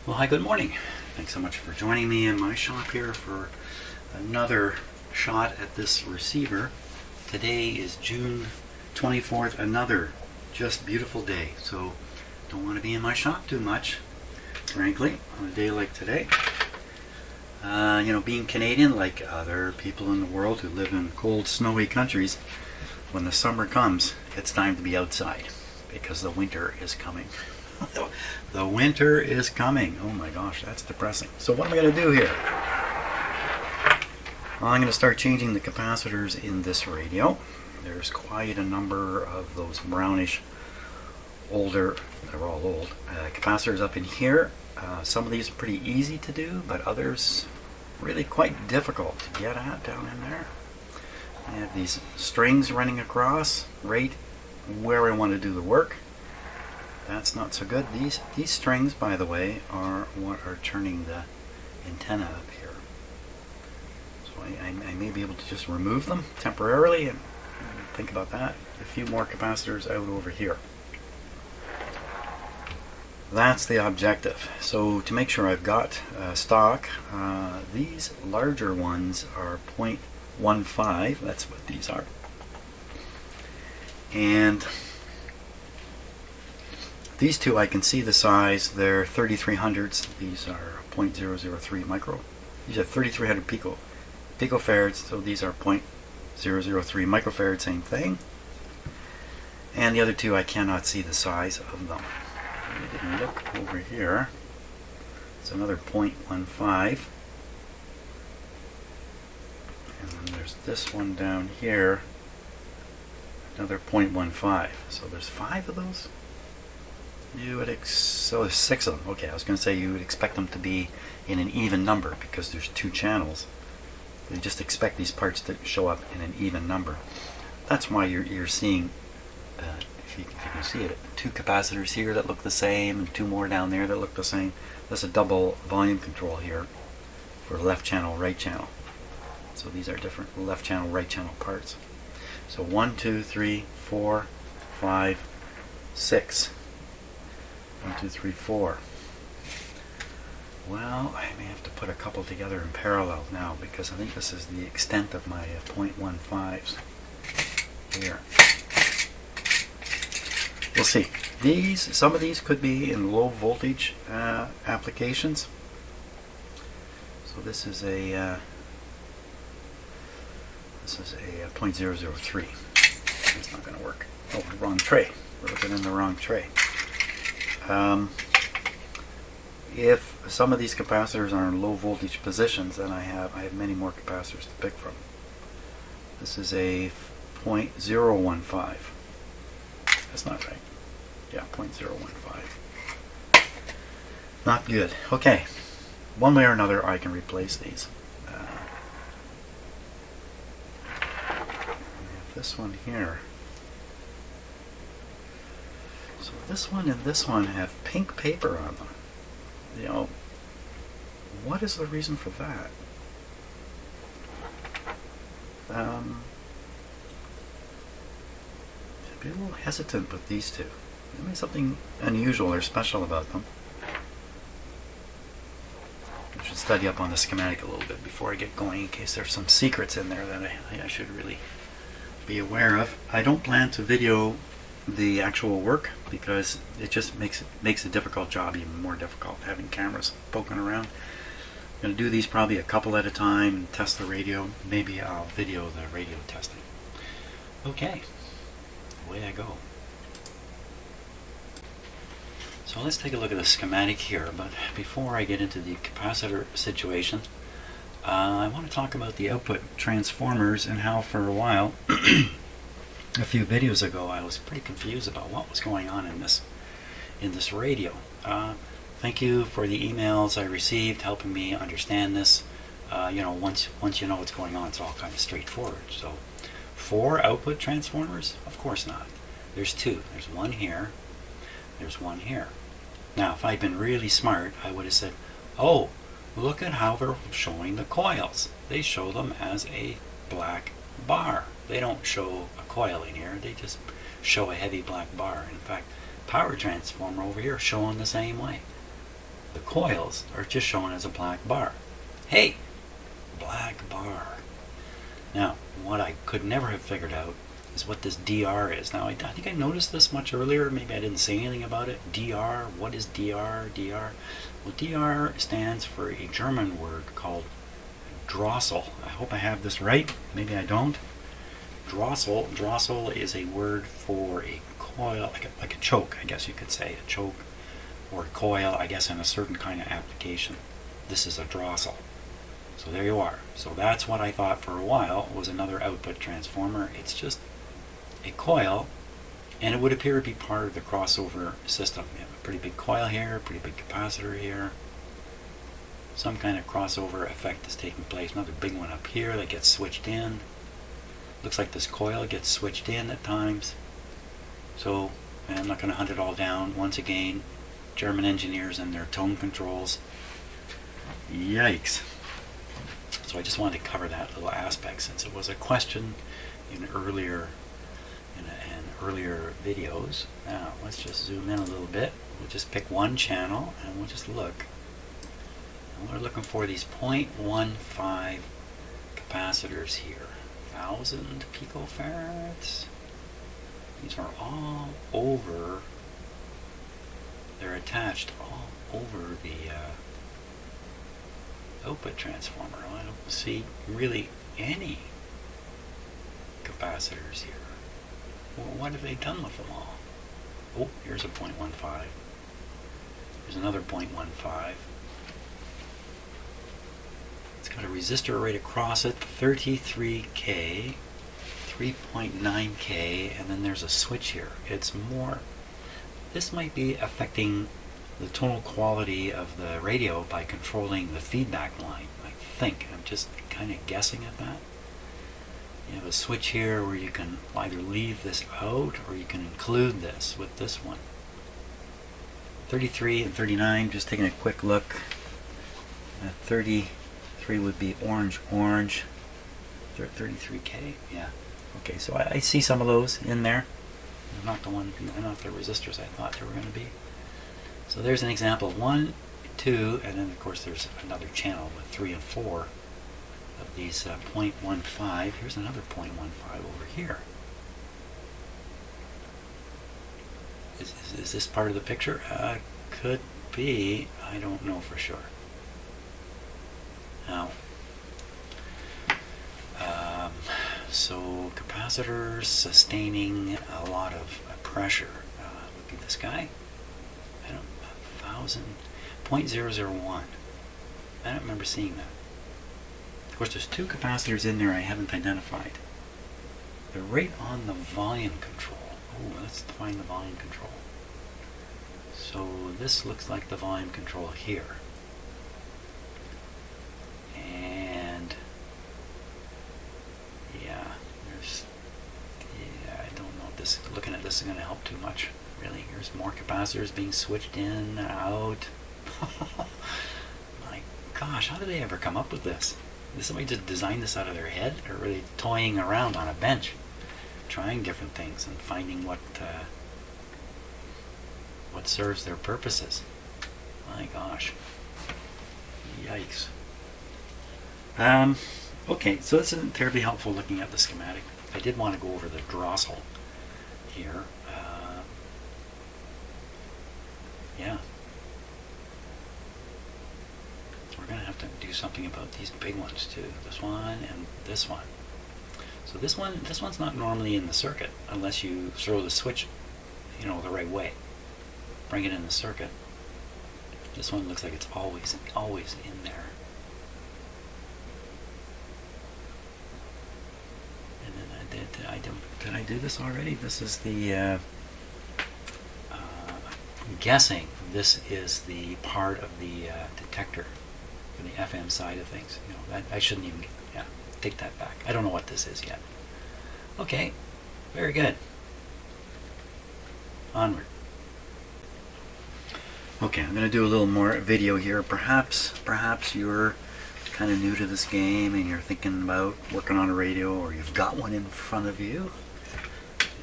Well, hi, good morning. Thanks so much for joining me in my shop here for another shot at this receiver. Today is June 24th, another just beautiful day. So don't want to be in my shop too much, frankly, on a day like today. Being Canadian, like other people in the world who live in cold, snowy countries, when the summer comes, it's time to be outside because the winter is coming. The winter is coming. Oh my gosh, that's depressing. So what am I going to do here? Well, I'm going to start changing the capacitors in this radio. There's quite a number of those brownish, older, they're all old, capacitors up in here. Some of these are pretty easy to do, but others really quite difficult to get at down in there. I have these strings running across right where I want to do the work. That's not so good. These strings, by the way, are what are turning the antenna up here. So I may be able to just remove them temporarily and think about that. A few more capacitors out over here. That's the objective. So to make sure I've got stock, these larger ones are 0.15. That's what these are. And these two, I can see the size. They're 3300s. These are 0.003 micro. These are 3300 picofarads. So these are 0.003 microfarad. Same thing. And the other two, I cannot see the size of them. I didn't look over here. It's another 0.15. And then there's this one down here. Another 0.15. So there's 5 of those. So there's 6 of them. Okay, I was going to say you would expect them to be in an even number because there's 2 channels. You just expect these parts to show up in an even number. That's why you're seeing, if you can see it, 2 capacitors here that look the same and 2 more down there that look the same. There's a double volume control here for left channel, right channel. So these are different left channel, right channel parts. So 1, 2, 3, 4, 5, 6. 1, 2, 3, 4. Well, I may have to put a couple together in parallel now because I think this is the extent of my 0.15s here. We'll see. Some of these could be in low voltage applications. So this is a 0.003. It's not going to work. Oh, wrong tray. We're looking in the wrong tray. If some of these capacitors are in low voltage positions, then I have many more capacitors to pick from. This is a 0.015. That's not right. Yeah, 0.015. Not good. Okay. One way or another, I can replace these. I have this one here. So this one and this one have pink paper on them. What is the reason for that? I'd be a little hesitant with these two. There may be something unusual or special about them. I should study up on the schematic a little bit before I get going in case there's some secrets in there that I should really be aware of. I don't plan to video the actual work because it just makes a difficult job even more difficult, having cameras poking around. I'm going to do these probably a couple at a time and test the radio. Maybe I'll video the radio testing. Okay, away I go. So let's take a look at the schematic here, but before I get into the capacitor situation, I want to talk about the output transformers and how for a while a few videos ago I was pretty confused about what was going on in this radio. Thank you for the emails I received helping me understand this. Once you know what's going on, it's all kind of straightforward. So 4 output transformers? Of course not. There's 2. There's one here. There's one here. Now if I'd been really smart, I would have said, oh, look at how they're showing the coils. They show them as a black bar. They don't show a coil in here, they just show a heavy black bar. In fact, power transformer over here showing the same way. The coils are just shown as a black bar. Hey, black bar. Now, what I could never have figured out is what this DR is. Now, I think I noticed this much earlier. Maybe I didn't say anything about it. DR, what is DR? DR? Well, DR stands for a German word called Drossel. I hope I have this right. Maybe I don't. Drossel. Drossel is a word for a coil, like a choke, I guess you could say. A choke or a coil, I guess, in a certain kind of application. This is a drossel. So there you are. So that's what I thought for a while was another output transformer. It's just a coil, and it would appear to be part of the crossover system. You have a pretty big coil here, a pretty big capacitor here. Some kind of crossover effect is taking place. Another big one up here that gets switched in. Looks like this coil gets switched in at times. So I'm not going to hunt it all down. Once again, German engineers and their tone controls. Yikes. So I just wanted to cover that little aspect since it was a question in earlier videos. Now let's just zoom in a little bit. We'll just pick one channel and we'll just look. And we're looking for these 0.15 capacitors here. 1,000 picofarads. These are all over. They're attached all over the output transformer. I don't see really any capacitors here. Well, what have they done with them all? Oh, here's a 0.15. There's another 0.15. It's got a resistor right across it, 33K, 3.9K, and then there's a switch here. It's more, this might be affecting the tonal quality of the radio by controlling the feedback line, I think. I'm just kind of guessing at that. You have a switch here where you can either leave this out or you can include this with this one. 33 and 39, just taking a quick look. 33 would be orange. 33K, yeah. Okay, so I see some of those in there. They're not the resistors I thought they were going to be. So there's an example of 1, 2, and then of course there's another channel with 3 and 4 of these 0.15. Here's another 0.15 over here. Is this part of the picture? Could be. I don't know for sure. Now, so capacitors sustaining a lot of pressure would be this guy. I don't 1,000, 0.001. I don't remember seeing that. Of course, there's two capacitors in there I haven't identified. They're right on the volume control. Oh, let's find the volume control. So this looks like the volume control here. And I don't know if this, looking at this is going to help too much. Really, here's more capacitors being switched in, out. My gosh, how did they ever come up with this? Did somebody just design this out of their head, or were they toying around on a bench, trying different things and finding what serves their purposes? My gosh, yikes. Okay, so this isn't terribly helpful looking at the schematic. I did want to go over the Drossel here. Yeah. So we're going to have to do something about these big ones too. This one and this one. So this one's not normally in the circuit unless you throw the switch, the right way. Bring it in the circuit. This one looks like it's always in there. And then did I do this already? This is the I'm guessing this is the part of the detector for the FM side of things. I shouldn't even take that back. I don't know what this is yet. Okay, very good. Onward. Okay, I'm going to do a little more video here. Perhaps you're kind of new to this game and you're thinking about working on a radio, or you've got one in front of you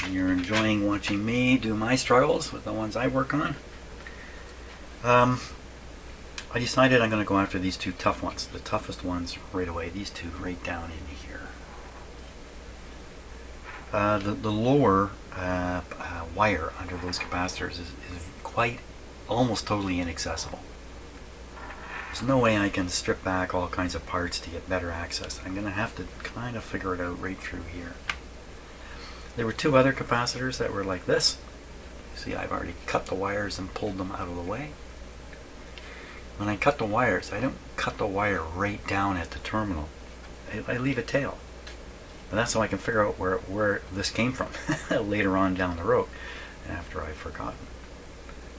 and you're enjoying watching me do my struggles with the ones I work on. I decided I'm going to go after these two tough ones, the toughest ones right away, these two right down in here. The lower wire under those capacitors is quite, almost totally inaccessible. There's no way I can strip back all kinds of parts to get better access. I'm going to have to kind of figure it out right through here. There were two other capacitors that were like this. See, I've already cut the wires and pulled them out of the way. When I cut the wires, I don't cut the wire right down at the terminal. I leave a tail. And that's so I can figure out where this came from later on down the road after I've forgotten.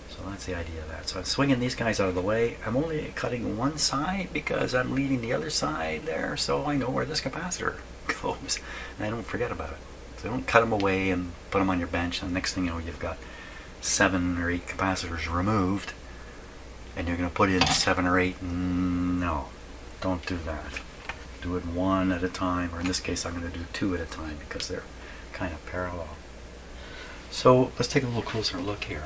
So that's the idea of that. So I'm swinging these guys out of the way. I'm only cutting one side because I'm leaving the other side there so I know where this capacitor goes. And I don't forget about it. So don't cut them away and put them on your bench, and the next thing you know you've got 7 or 8 capacitors removed and you're going to put in 7 or 8. No, don't do that. Do it one at a time, or in this case I'm going to do 2 at a time because they're kind of parallel. So let's take a little closer look here.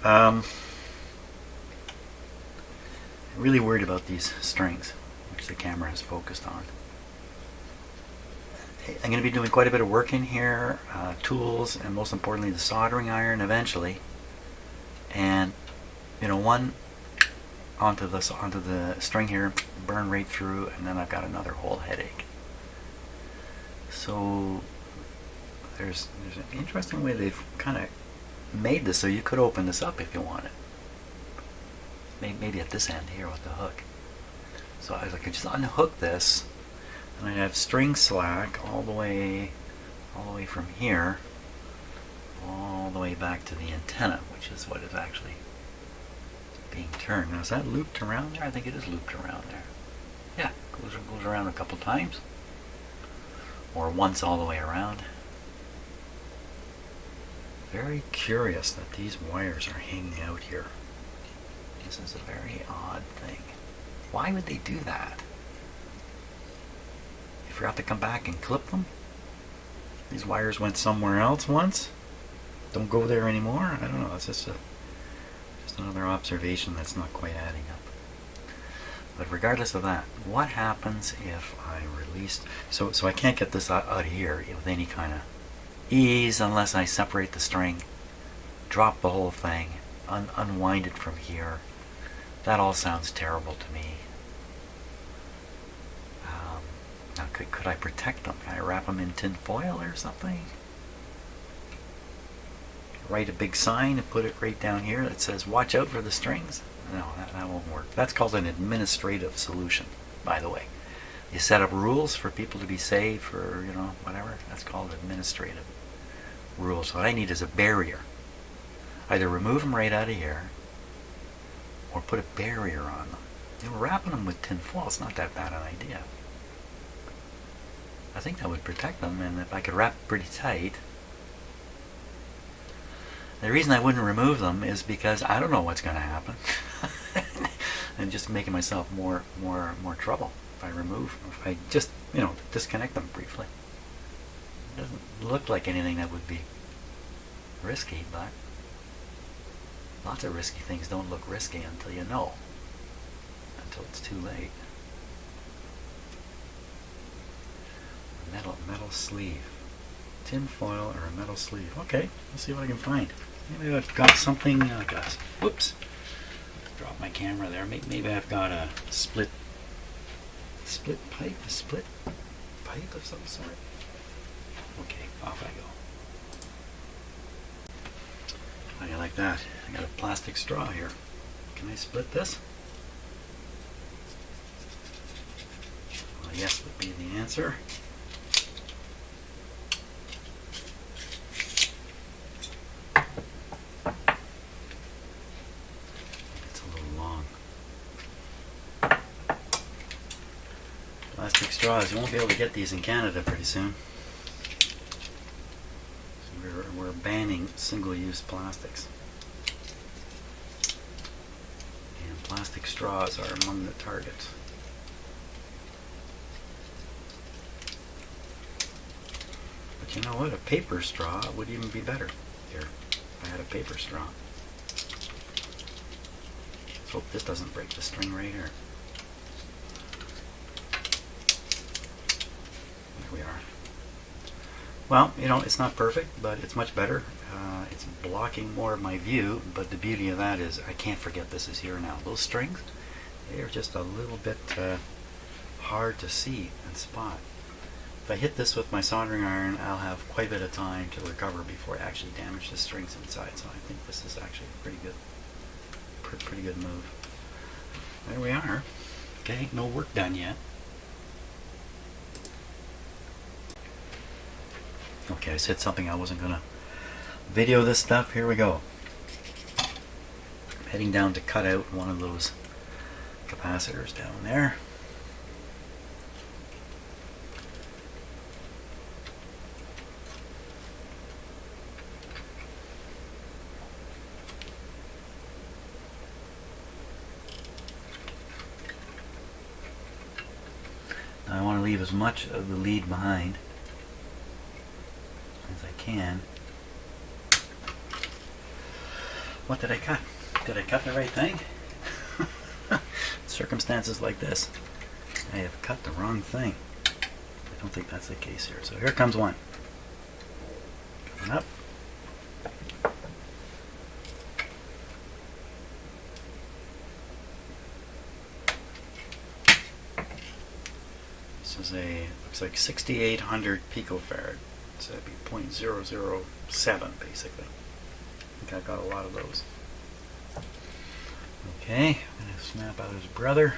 I'm really worried about these strings, which the camera is focused on. I'm going to be doing quite a bit of work in here, tools, and most importantly the soldering iron eventually. And you know, one onto the string here, burn right through, and then I've got another whole headache. So there's an interesting way they've kind of made this so you could open this up if you wanted. Maybe at this end here with the hook. So I could just unhook this, and I'd have string slack all the way from here, all the way back to the antenna, which is what is actually being turned. Now is that looped around there? I think it is looped around there. Yeah, goes around a couple times, or once all the way around. Very curious that these wires are hanging out here. This is a very odd thing. Why would they do that? You forgot to come back and clip them? These wires went somewhere else once? Don't go there anymore? I don't know. It's just another observation that's not quite adding up. But regardless of that, what happens if I release... So I can't get this out of here with any kind of ease unless I separate the string, drop the whole thing, unwind it from here. That all sounds terrible to me. Now could I protect them? Can I wrap them in tin foil or something? Write a big sign and put it right down here that says watch out for the strings? No, that won't work. That's called an administrative solution, by the way. You set up rules for people to be safe or, you know, whatever. That's called administrative rules. What I need is a barrier. Either remove them right out of here or put a barrier on them. You know, wrapping them with tin foil is not that bad an idea. I think that would protect them, and if I could wrap it pretty tight. The reason I wouldn't remove them is because I don't know what's going to happen. I'm just making myself more trouble if I just, you know, disconnect them briefly. It doesn't look like anything that would be risky, but lots of risky things don't look risky until you know, until it's too late. Metal sleeve. Tin foil or a metal sleeve. Okay, let's see what I can find. Maybe I've got something, whoops, dropped my camera there. Maybe I've got a split pipe of some sort. Okay, off I go. How do you like that? I got a plastic straw here. Can I split this? Well, yes would be the answer. Plastic straws. You won't be able to get these in Canada pretty soon. So we're banning single-use plastics. And plastic straws are among the targets. But you know what? A paper straw would even be better. Here, if I had a paper straw. Let's hope this doesn't break the string right here. There we are. Well, you know, it's not perfect, but it's much better. It's blocking more of my view, but the beauty of that is I can't forget this is here now. Those strings, they are just a little bit hard to see and spot. If I hit this with my soldering iron, I'll have quite a bit of time to recover before I actually damage the strings inside. So I think this is actually a pretty good move. There we are. Okay, no work done yet. Okay, I said something I wasn't gonna video this stuff. Here we go. I'm heading down to cut out one of those capacitors down there. Now I want to leave as much of the lead behind as I can. What did I cut? Did I cut the right thing? Circumstances like this, I have cut the wrong thing. I don't think that's the case here. So here comes one. Coming up. This is a, looks like 6,800 picofarad. So that'd be 0.007 basically. I think I got a lot of those. Okay, I'm going to snap out his brother.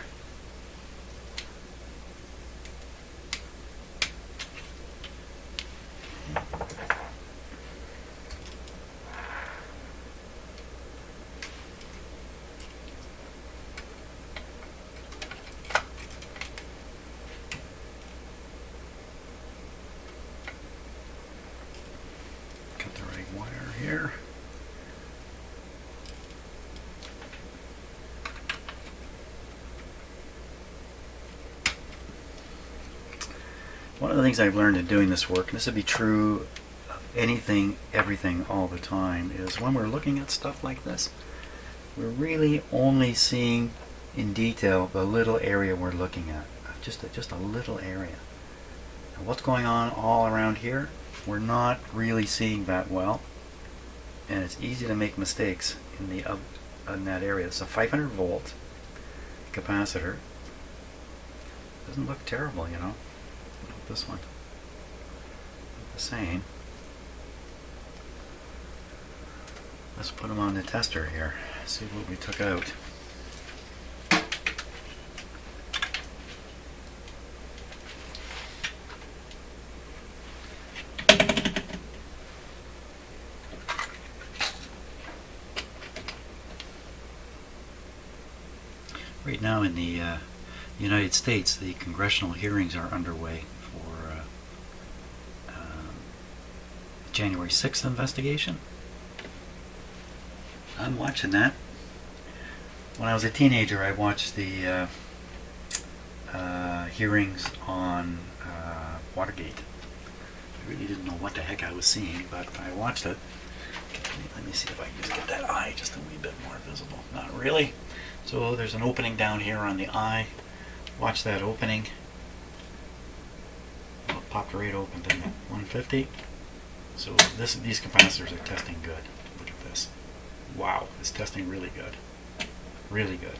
Cut the right wire here. One of the things I've learned in doing this work, and this would be true of anything, everything, all the time, is when we're looking at stuff like this, we're really only seeing in detail the little area we're looking at. Just a little area. And what's going on all around here, we're not really seeing that well. And it's easy to make mistakes in that area. It's a 500 volt capacitor. Doesn't look terrible, you know. This one the same. Let's put them on the tester here, see what we took out. Right now in the United States, the congressional hearings are underway for January 6th investigation. I'm watching that. When I was a teenager, I watched the hearings on Watergate. I really didn't know what the heck I was seeing, but I watched it. Let me see if I can just get that eye just a wee bit more visible. Not really. So there's an opening down here on the eye. Watch that opening. Well, it popped right open, didn't it? 150. So these capacitors are testing good. Look at this. Wow, it's testing really good. Really good.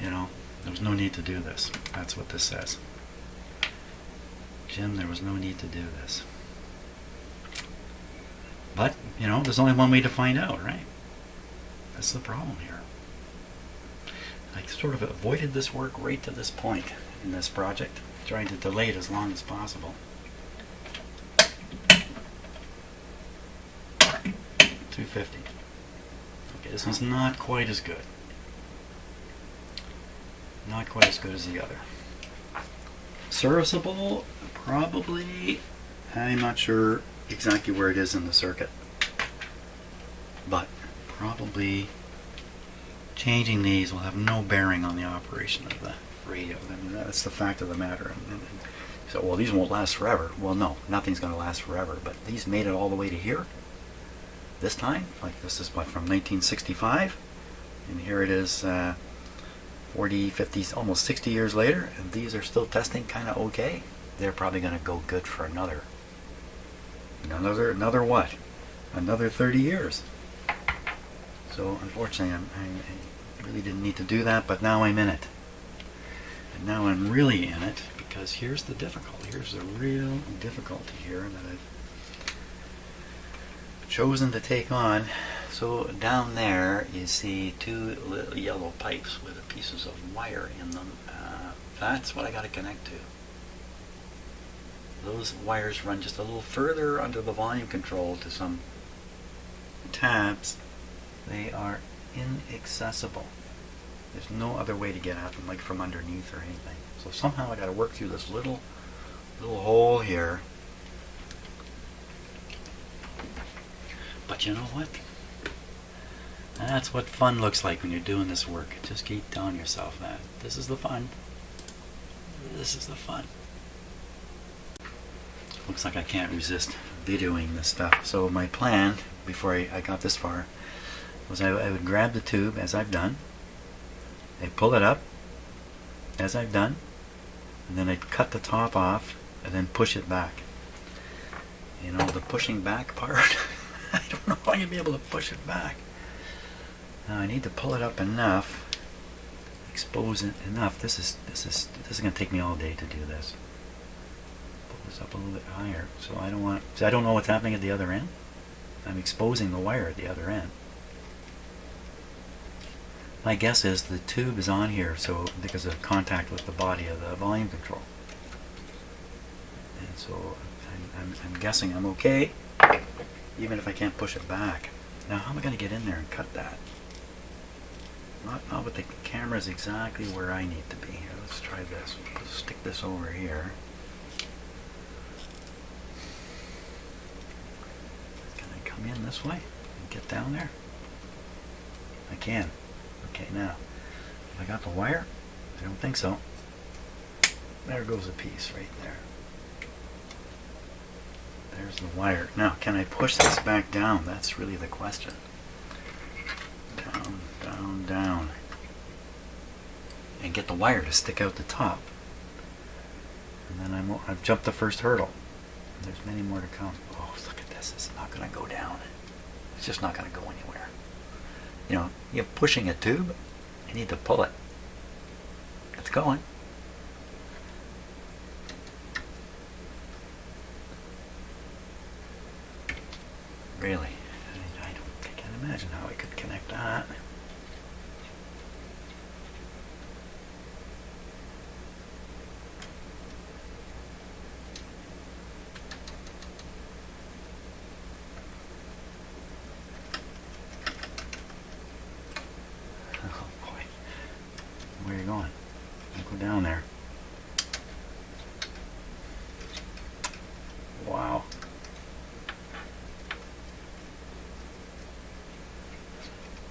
You know, there was no need to do this. That's what this says. Jim, there was no need to do this. But, you know, there's only one way to find out, right? That's the problem here. I sort of avoided this work right to this point in this project, trying to delay it as long as possible. 250. Okay, this one's not quite as good. Not quite as good as the other. Serviceable, probably. I'm not sure exactly where it is in the circuit, but probably changing these will have no bearing on the operation of the radio. I mean, that's the fact of the matter. So, well, these won't last forever. Well, no, nothing's going to last forever, but these made it all the way to here. this time. Like this is what, from 1965, and here it is 40, 50, almost 60 years later, and these are still testing kind of okay. They're probably going to go good for another what? Another 30 years. So unfortunately, I really didn't need to do that, but now I'm in it. And now I'm really in it, because here's the difficulty. Here's the real difficulty here that I've chosen to take on. So down there you see two little yellow pipes with pieces of wire in them. That's what I got to connect to. Those wires run just a little further under the volume control to some tabs. They are inaccessible. There's no other way to get at them, like from underneath or anything. So somehow I got to work through this little hole here. But you know what? That's what fun looks like when you're doing this work. Just keep telling yourself that. This is the fun. This is the fun. Looks like I can't resist videoing this stuff. So my plan, before I got this far, was I would grab the tube, as I've done. I'd pull it up, as I've done. And then I'd cut the top off, and then push it back. You know, the pushing back part, I don't know how you'll be able to push it back. Now I need to pull it up enough, expose it enough. This is going to take me all day to do this. Pull this up a little bit higher, so I don't know what's happening at the other end. I'm exposing the wire at the other end. My guess is the tube is on here, so because of contact with the body of the volume control. And so I'm guessing I'm okay, even if I can't push it back. Now how am I going to get in there and cut that? Not with the camera's exactly where I need to be here. Let's try this. Let's stick this over here. Can I come in this way and get down there? I can. Okay, now, have I got the wire? I don't think so. There goes a piece right there. There's the wire. Now, can I push this back down? That's really the question. Down, down, down. And get the wire to stick out the top. And then I've jumped the first hurdle. There's many more to come. Oh, look at this. It's not going to go down. It's just not going to go anywhere. You know, you're pushing a tube, you need to pull it. It's going. Really, I can't imagine how I could connect that. Where are you going? Don't go down there. Wow.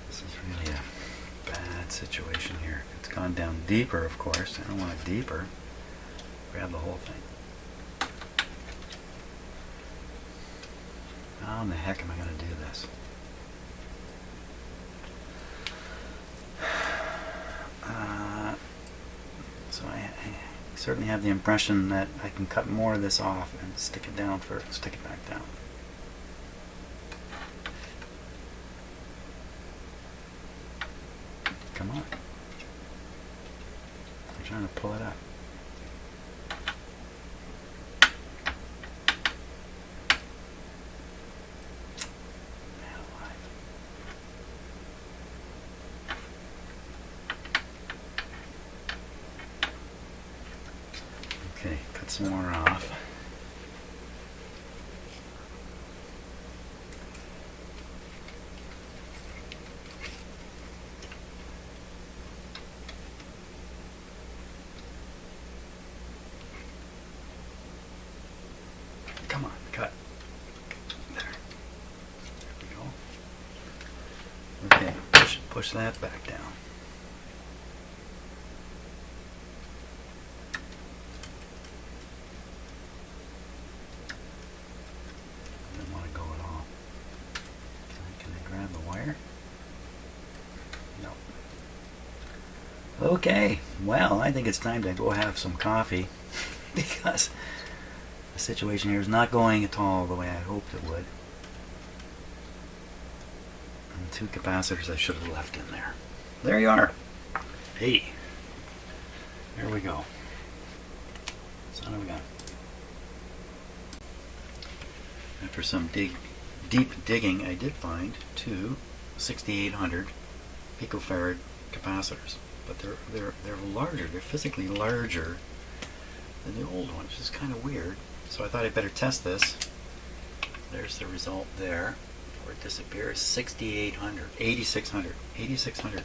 This is really a bad situation here. It's gone down deeper, of course. I don't want it deeper. Grab the whole thing. How in the heck am I going to do this? So I certainly have the impression that I can cut more of this off and stick it down first, stick it back down. Come on. I'm trying to pull it up. Okay, cut some more off. Come on, cut. There. There we go. Okay, push that back down. wire? No. Okay, well, I think it's time to go have some coffee because the situation here is not going at all the way I hoped it would. And 2 capacitors I should have left in there. There you are. Hey, there we go. Son of a gun. After some deep digging, I did find 2 6800 picofarad capacitors, but they're larger. They're physically larger than the old ones, which is kind of weird. So I thought I'd better test this. There's the result there, where it disappears. 6800, 8600, 8600.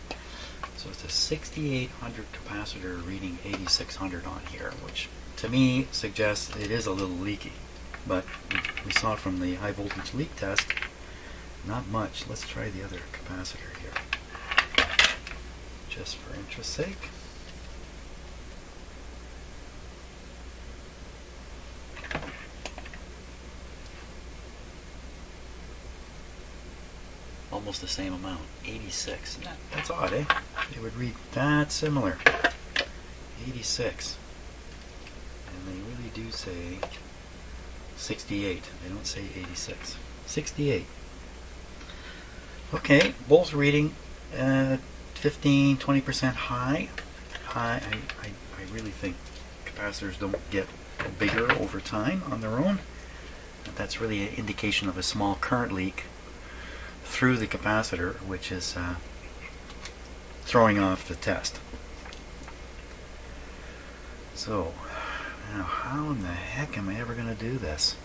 So it's a 6800 capacitor reading 8600 on here, which to me suggests it is a little leaky. But we saw from the high voltage leak test, not much. Let's try the other capacitor here, just for interest's sake. Almost the same amount, 86. That's odd, eh? It would read that similar. 86. And they really do say 68. They don't say 86. 68. Okay, both reading 15-20% high. I really think capacitors don't get bigger over time on their own. That's really an indication of a small current leak through the capacitor, which is throwing off the test. So, now how in the heck am I ever going to do this?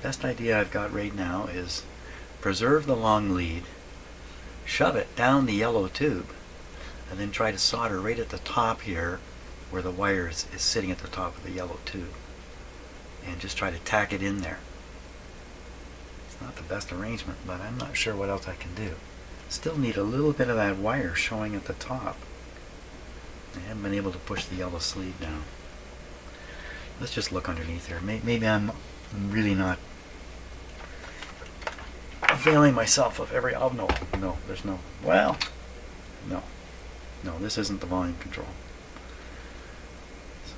Best idea I've got right now is preserve the long lead, shove it down the yellow tube, and then try to solder right at the top here where the wire is sitting at the top of the yellow tube, and just try to tack it in there. It's not the best arrangement, but I'm not sure what else I can do. Still need a little bit of that wire showing at the top. I haven't been able to push the yellow sleeve down. Let's just look underneath here. Maybe I'm really not availing myself of every... Oh, no, there's no... Well, no, this isn't the volume control. So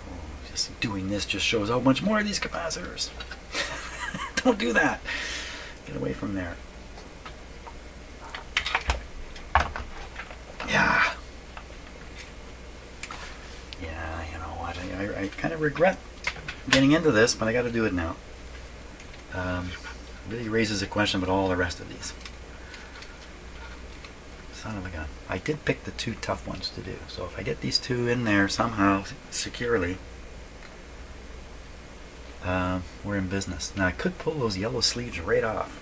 just doing this just shows how much more of these capacitors. Don't do that. Get away from there. Yeah, you know what? I kind of regret getting into this, but I got to do it now. Really raises a question about all the rest of these. Son of a gun. I did pick the 2 tough ones to do, so if I get these 2 in there somehow securely, we're in business. Now I could pull those yellow sleeves right off,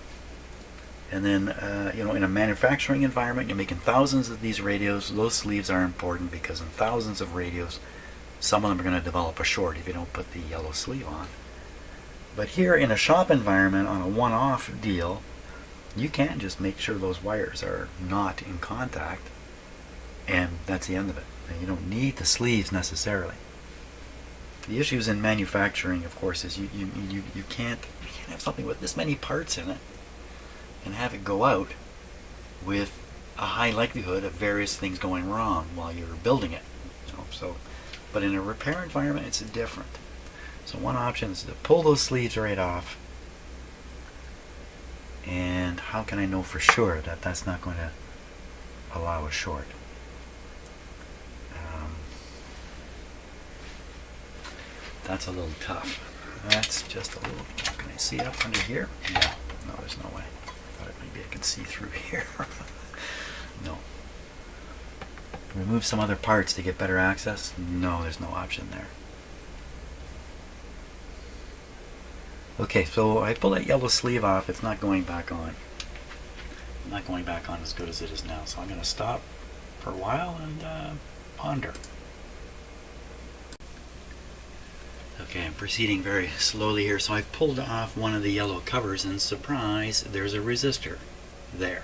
and then you know, in a manufacturing environment, you're making thousands of these radios. Those sleeves are important because in thousands of radios, some of them are going to develop a short if you don't put the yellow sleeve on. But here in a shop environment, on a one-off deal, you can just make sure those wires are not in contact, and that's the end of it. And you don't need the sleeves necessarily. The issues in manufacturing, of course, is you can't have something with this many parts in it and have it go out with a high likelihood of various things going wrong while you're building it. You know, so, but in a repair environment, it's different. So one option is to pull those sleeves right off. And how can I know for sure that that's not going to allow a short? That's a little tough. That's just a little... Can I see up under here? No, there's no way. I thought maybe I could see through here. No. Remove some other parts to get better access? No, there's no option there. Okay, so I pull that yellow sleeve off. It's not going back on. Not going back on as good as it is now. So I'm going to stop for a while and ponder. Okay, I'm proceeding very slowly here. So I've pulled off one of the yellow covers, and surprise, there's a resistor there.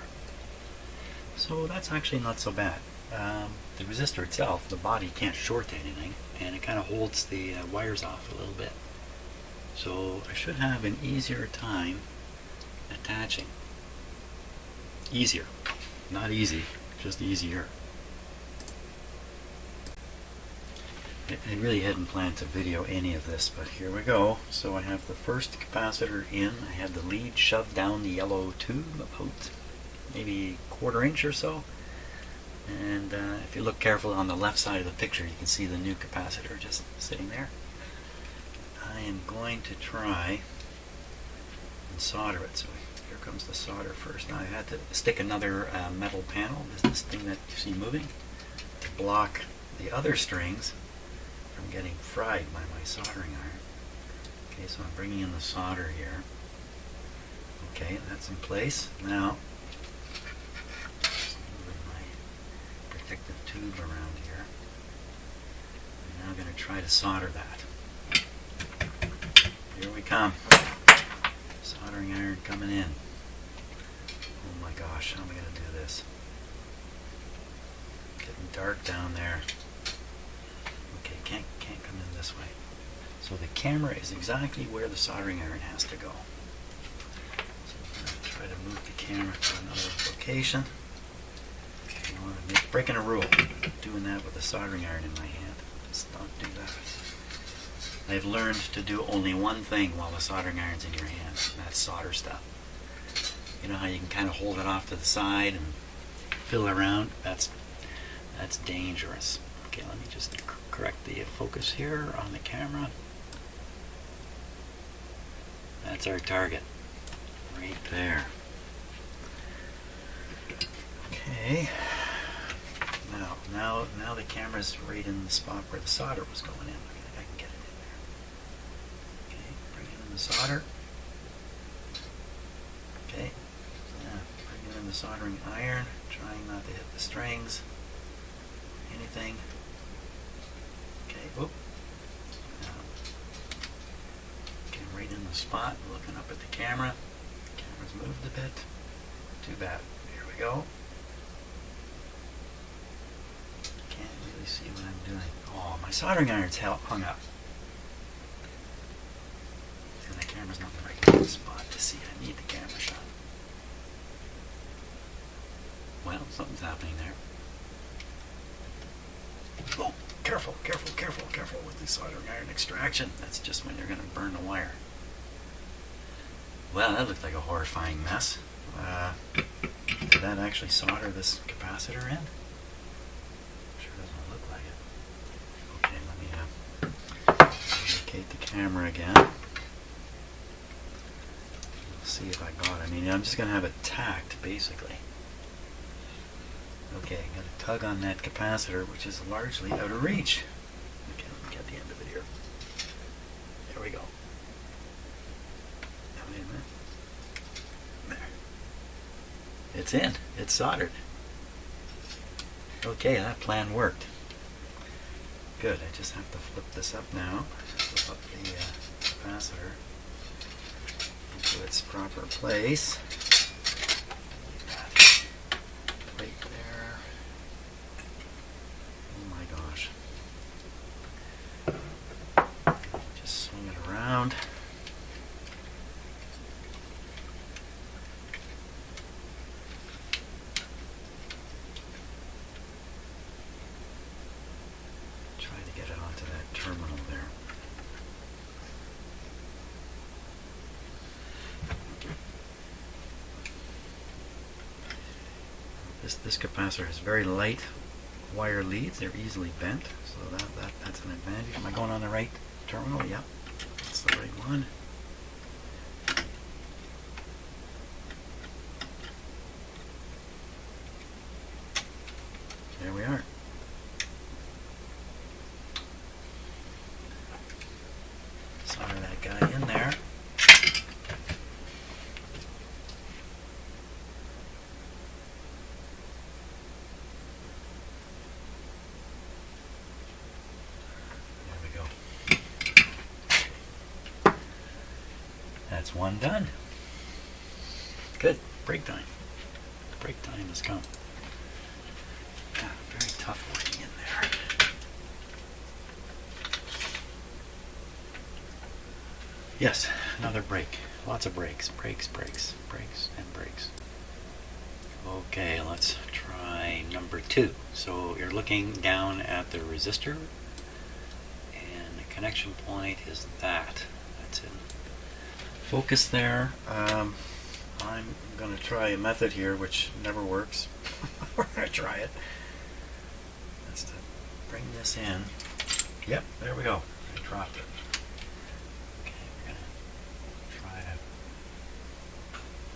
So that's actually not so bad. The resistor itself, the body can't short anything, and it kind of holds the wires off a little bit. So I should have an easier time attaching. easier. Not easy, just easier. I really hadn't planned to video any of this, but here we go. So I have the first capacitor in. I have the lead shoved down the yellow tube about maybe a quarter-inch or so. And if you look carefully on the left side of the picture, you can see the new capacitor just sitting there. I am going to try and solder it. So here comes the solder first. Now I had to stick another metal panel, this thing that you see moving, to block the other strings from getting fried by my soldering iron. Okay, so I'm bringing in the solder here. Okay, that's in place. Now, just moving my protective tube around here. I'm now going to try to solder that. Here we come. Soldering iron coming in. Oh my gosh, how am I going to do this? Getting dark down there. Okay, can't come in this way. So the camera is exactly where the soldering iron has to go. So I'm going to try to move the camera to another location. I don't want to breaking a rule. Doing that with a soldering iron in my hand. Let's not do that. I've learned to do only one thing while the soldering iron's in your hand, and that's solder stuff. You know how you can kind of hold it off to the side and fiddle around? That's dangerous. Okay, let me just correct the focus here on the camera. That's our target, right there. Okay. Now the camera's right in the spot where the solder was going in. I can get it in there. Okay, bringing in the solder. Okay, bringing in the soldering iron, trying not to hit the strings, anything. Okay, whoop. Okay, right in the spot, looking up at the camera. The camera's moved a bit. Too bad. Here we go. Can't really see what I'm doing. Oh, my soldering iron's hung up. And the camera's not in the right spot to see. I need the camera shot. Well, something's happening there. Oh, careful, careful, careful, careful with the soldering iron extraction. That's just when you're going to burn the wire. Well, that looked like a horrifying mess. Did that actually solder this capacitor in? Sure doesn't look like it. Okay, let me locate the camera again. We'll see if I got it. I mean, I'm just going to have it tacked, basically. Okay, I'm going to tug on that capacitor, which is largely out of reach. Okay, let me get the end of it here. There we go. Now, wait a minute. There. It's in. It's soldered. Okay, that plan worked. Good. I just have to flip this up now. Flip up the capacitor into its proper place. Right there. Oh my gosh. Just swing it around. Try to get it onto that terminal there. This capacitor has very light wire leads. They're easily bent, so that's an advantage. Am I going on the right terminal? Yep, that's the right one. There we are. Solder that guy in there. That's one done. Good. Break time. Break time has come. Yeah, very tough working in there. Yes, another break. Lots of breaks. Breaks, breaks, breaks, and breaks. Okay, let's try number 2. So you're looking down at the resistor, and the connection point is that. That's in focus there. I'm going to try a method here which never works. We're going to try it. That's to bring this in. Yep, there we go. I dropped it. Okay, we're going to try to...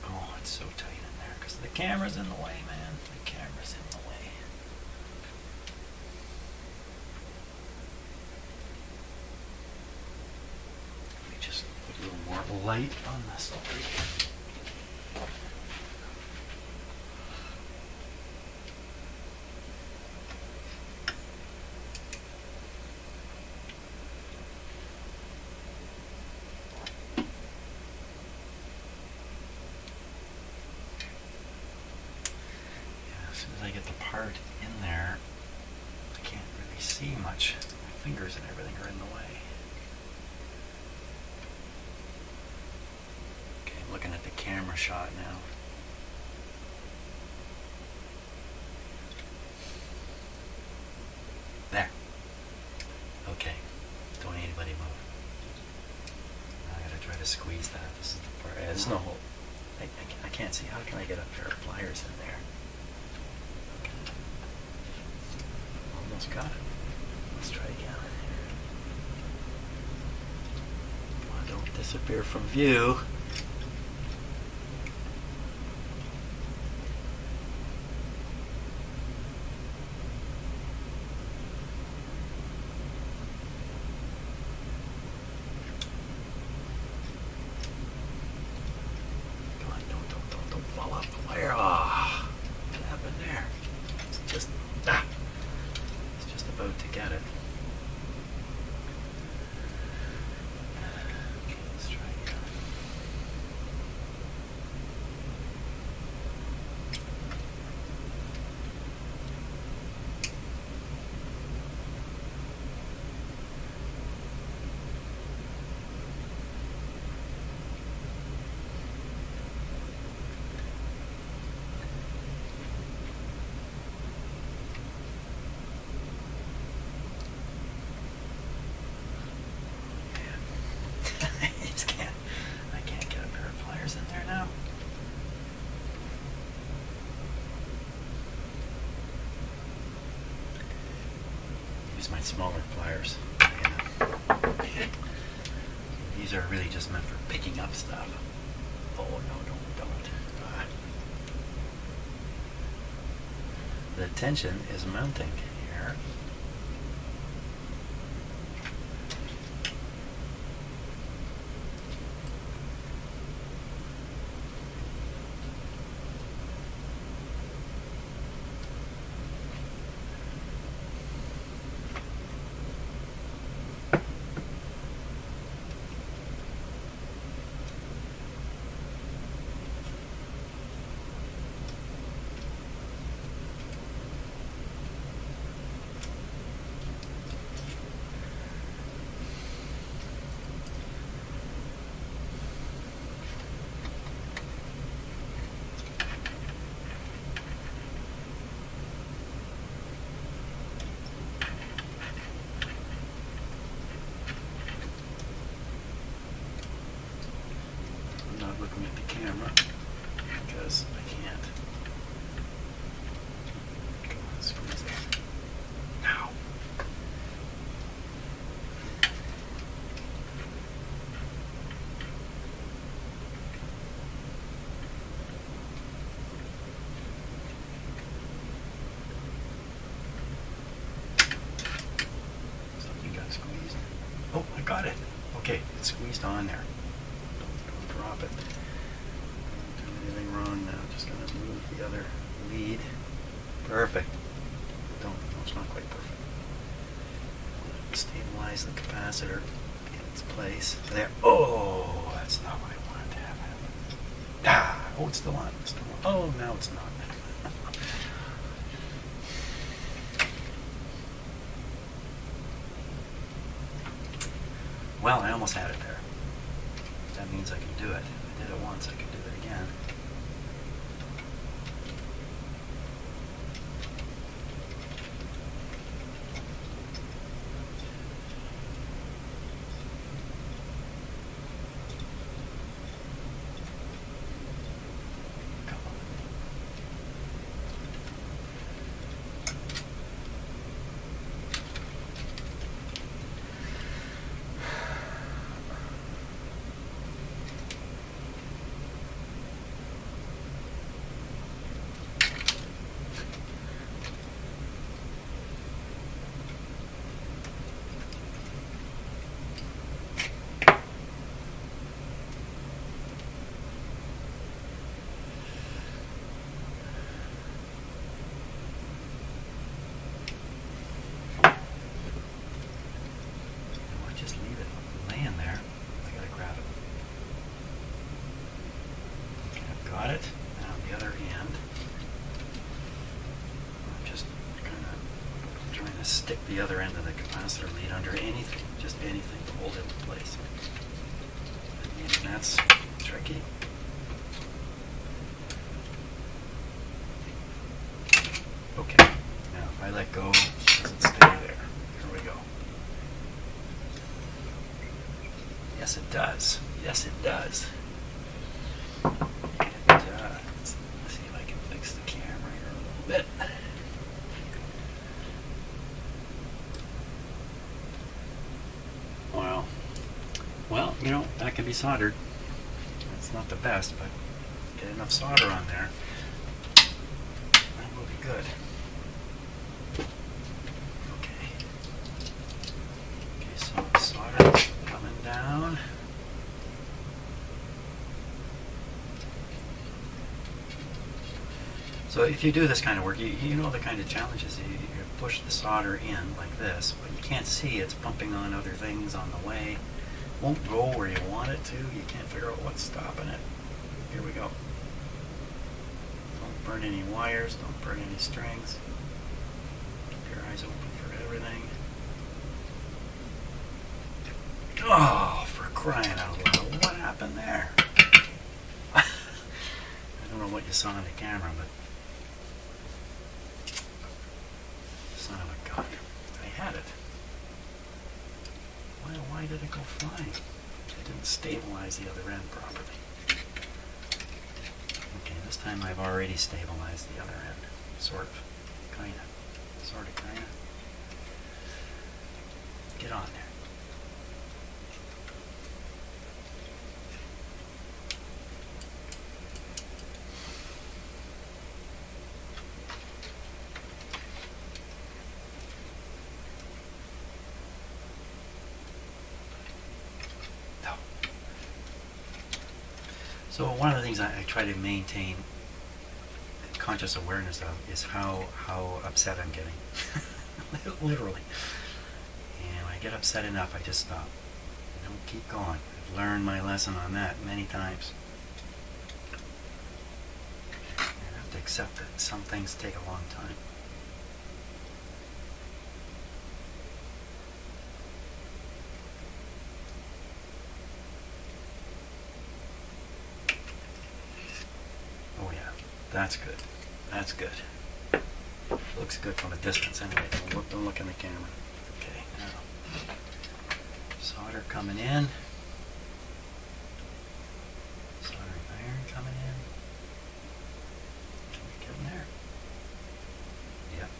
Oh, it's so tight in there because the camera's in the way, man. The camera's in the way. Let me just put a little more light on this over here. As soon as I get the part in there, I can't really see much. My fingers and everything are in the way. Okay, I'm looking at the camera shot now. There. Okay. Don't anybody move. Now I gotta try to squeeze that. This is the part. There's no hole. I can't see. How can I get a pair of pliers in there? Almost got it. Let's try again. Come on, don't disappear from view. Come on, don't fall off the wire. Ah, what happened there? It's just about to get it. Okay, let's try again. I can't get a pair of pliers in there now. Use my smaller pliers. Yeah. These are really just meant for picking up stuff. Oh no, don't. The tension is mounting here. Looking at the camera because I can't. Come on, squeeze it. Now. Something got squeezed. Oh, I got it. Okay, it's squeezed on there. Don't drop it. Anything wrong now, just going to move the other lead. Perfect. No, it's not quite perfect. Stabilize the capacitor in its place. There. Oh, that's not what I wanted to have happen. Oh, it's still on. It's still on. Oh, now it's not. Well, I almost had it there. That means I can do it. I did it once, I can do it again. stick the other end of the capacitor lead under anything, just anything to hold it in place. And that's tricky. Okay, now if I let go, it doesn't stay there. Here we go. Yes, it does. Yes, it does. And, let's see if I can fix the camera here a little bit. Well, you know, that can be soldered. It's not the best, but get enough solder on there, that will be good. Okay. Okay, so solder coming down. So if you do this kind of work, you know the kind of challenges. You push the solder in like this, but you can't see it's bumping on other things on the way. Won't go where you want it to. You can't figure out what's stopping it. Here we go. Don't burn any wires. Don't burn any strings. Keep your eyes open for everything. Oh, for crying out loud. What happened there? I don't know what you saw on the camera, but son of a gun. I had it. Why did it go flying? It didn't stabilize the other end properly. Okay, this time I've already stabilized the other end. Sort of. Kinda. Sort of, kinda. Get on there. So one of the things I try to maintain conscious awareness of is how upset I'm getting. Literally. And when I get upset enough, I just stop. I don't keep going. I've learned my lesson on that many times. And I have to accept that some things take a long time. That's good. That's good. Looks good from a distance anyway. Don't look in the camera. Okay, now solder coming in. Soldering iron coming in. Can we get in there? Yep.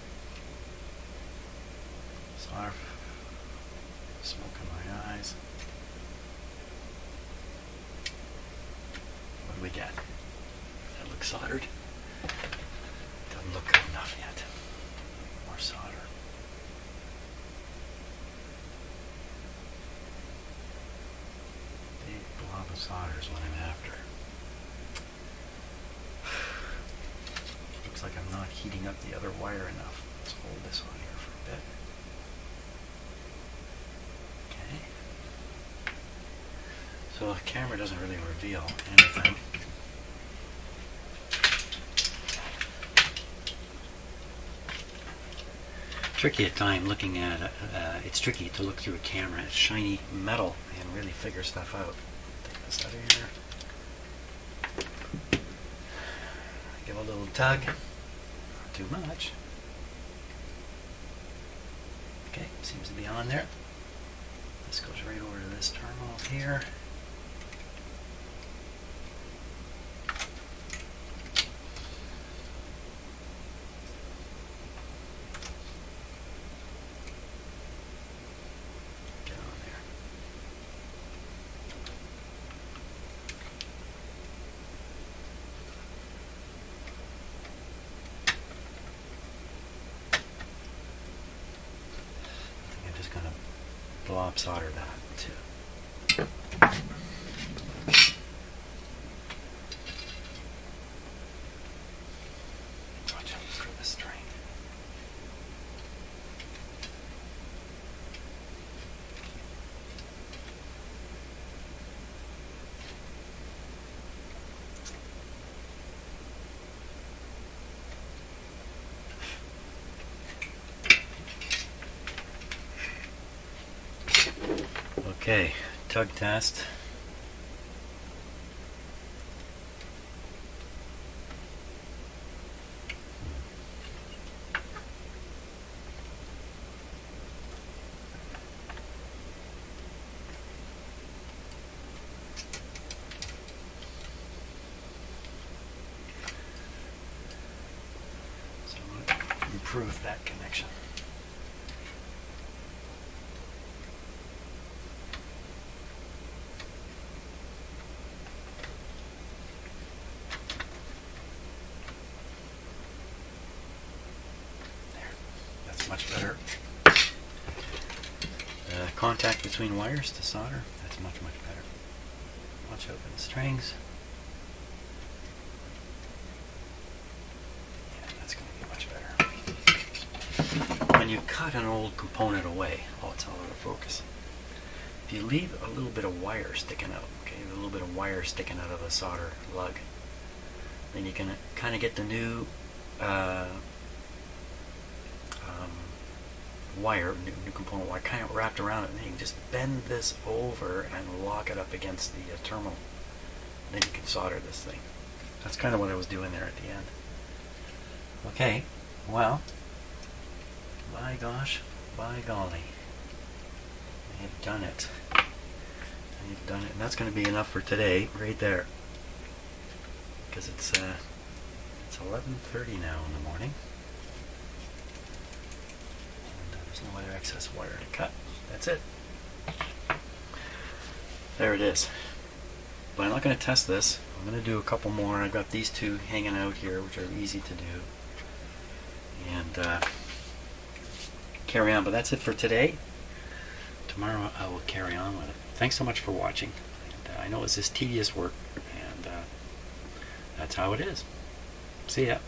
Solder. Smoke in my eyes. What do we get? That looks soldered. Doesn't look good enough yet. More solder. Big blob of solder is what I'm after. Looks like I'm not heating up the other wire enough. Let's hold this on here for a bit. Okay. So the camera doesn't really reveal anything. Tricky at time looking at it's tricky to look through a camera at shiny metal and really figure stuff out. Take this out of here. Give a little tug. Not too much. Okay, seems to be on there. This goes right over to this terminal here. Blob solder that too. Watch out for the string. Okay, tug test. So I'm going to improve that connection. Much better. Contact between wires to solder, that's much better. Watch out for the strings. Yeah, that's going to be much better. When you cut an old component away, oh, it's all out of focus. If you leave a little bit of wire sticking out, okay, a little bit of wire sticking out of the solder lug, then you can kind of get the new wire, new component wire, kind of wrapped around it, and then you can just bend this over and lock it up against the terminal. And then you can solder this thing. That's kind of what I was doing there at the end. Okay, well, by gosh, by golly, I have done it. I have done it, and that's going to be enough for today, right there, because it's 11:30 now in the morning. No other excess wire to cut. That's it. There it is. But I'm not going to test this. I'm going to do a couple more. I've got these two hanging out here, which are easy to do. And carry on. But that's it for today. Tomorrow I will carry on with it. Thanks so much for watching. And, I know it's this tedious work, and that's how it is. See ya.